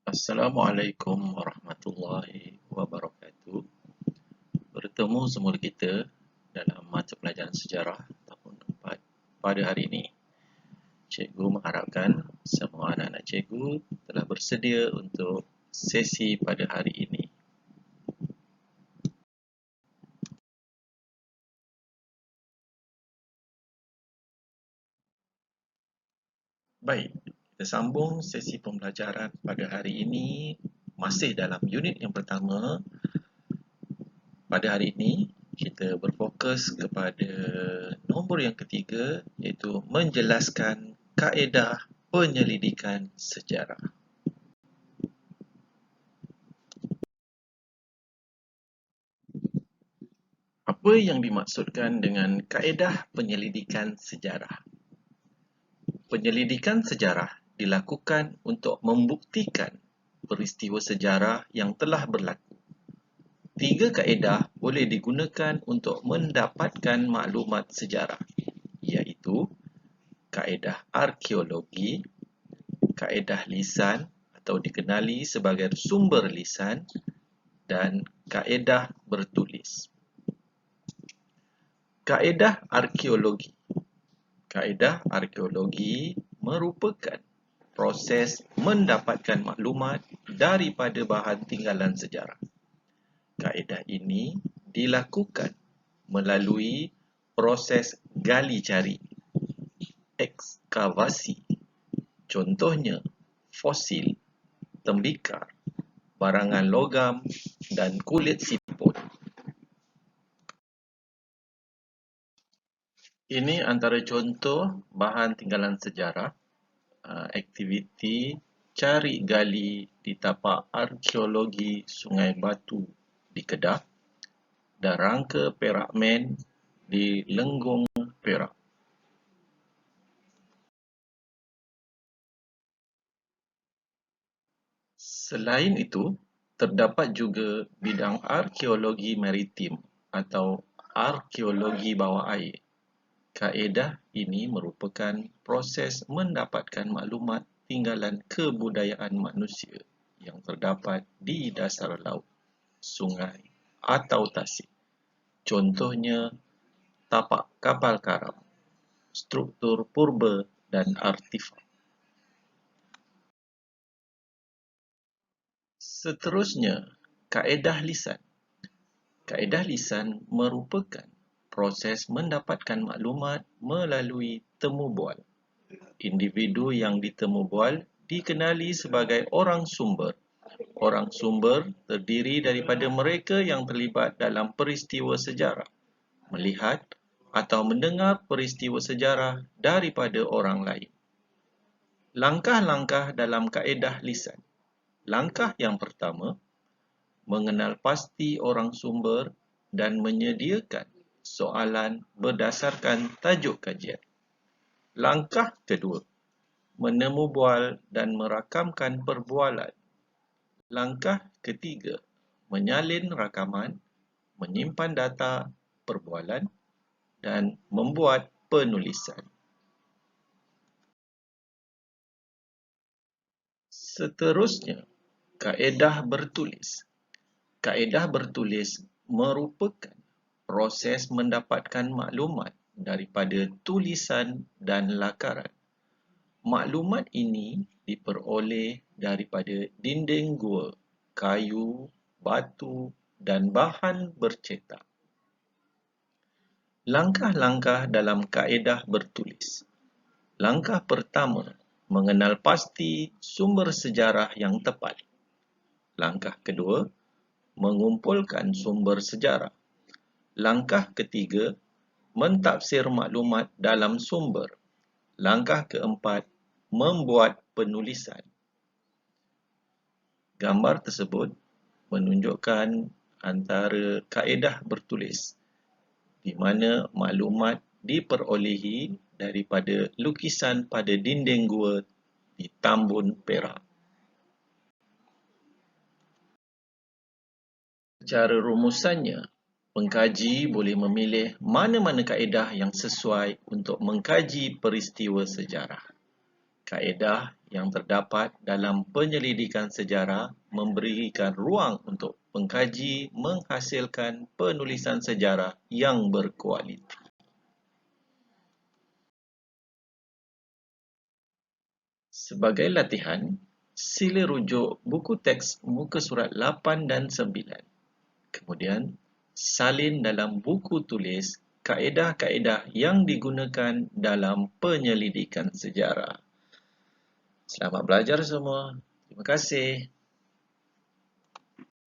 Assalamualaikum warahmatullahi wabarakatuh. Bertemu semula kita dalam mata pelajaran sejarah tahun 4 pada hari ini. Cikgu mengharapkan semua anak-anak cikgu telah bersedia untuk sesi pada hari ini. Baik, kita sambung sesi pembelajaran pada hari ini masih dalam unit yang pertama. Pada hari ini, kita berfokus kepada nombor yang ketiga, iaitu menjelaskan kaedah penyelidikan sejarah. Apa yang dimaksudkan dengan kaedah penyelidikan sejarah? Penyelidikan sejarah dilakukan untuk membuktikan peristiwa sejarah yang telah berlaku. Tiga kaedah boleh digunakan untuk mendapatkan maklumat sejarah, iaitu kaedah arkeologi, kaedah lisan atau dikenali sebagai sumber lisan, dan kaedah bertulis. Kaedah arkeologi. Kaedah arkeologi merupakan proses mendapatkan maklumat daripada bahan tinggalan sejarah. Kaedah ini dilakukan melalui proses gali cari, ekskavasi, contohnya fosil, tembikar, barangan logam, dan kulit siput. Ini antara contoh bahan tinggalan sejarah, aktiviti cari gali di tapak arkeologi Sungai Batu di Kedah dan rangka Perak Men di Lenggong, Perak. Selain itu, terdapat juga bidang arkeologi maritim atau arkeologi bawah air. Kaedah ini merupakan proses mendapatkan maklumat tinggalan kebudayaan manusia yang terdapat di dasar laut, sungai atau tasik. Contohnya, tapak kapal karam, struktur purba dan artifak. Seterusnya, kaedah lisan. Kaedah lisan merupakan proses mendapatkan maklumat melalui temu bual. Individu yang ditemu bual dikenali sebagai orang sumber. Orang sumber terdiri daripada mereka yang terlibat dalam peristiwa sejarah, melihat atau mendengar peristiwa sejarah daripada orang lain. Langkah-langkah dalam kaedah lisan. Langkah yang pertama, mengenal pasti orang sumber dan menyediakan soalan berdasarkan tajuk kajian. Langkah kedua, menemu bual dan merakamkan perbualan. Langkah ketiga, menyalin rakaman, menyimpan data perbualan, dan membuat penulisan. Seterusnya, kaedah bertulis. Kaedah bertulis merupakan proses mendapatkan maklumat daripada tulisan dan lakaran. Maklumat ini diperoleh daripada dinding gua, kayu, batu, dan bahan bercetak. Langkah-langkah dalam kaedah bertulis. Langkah pertama, mengenal pasti sumber sejarah yang tepat. Langkah kedua, mengumpulkan sumber sejarah. Langkah ketiga, mentafsir maklumat dalam sumber. Langkah keempat, membuat penulisan. Gambar tersebut menunjukkan antara kaedah bertulis di mana maklumat diperolehi daripada lukisan pada dinding gua di Tambun, Perak. Secara rumusannya, pengkaji boleh memilih mana-mana kaedah yang sesuai untuk mengkaji peristiwa sejarah. Kaedah yang terdapat dalam penyelidikan sejarah memberikan ruang untuk pengkaji menghasilkan penulisan sejarah yang berkualiti. Sebagai latihan, sila rujuk buku teks muka surat 8 dan 9. Kemudian, salin dalam buku tulis kaedah-kaedah yang digunakan dalam penyelidikan sejarah. Selamat belajar semua. Terima kasih.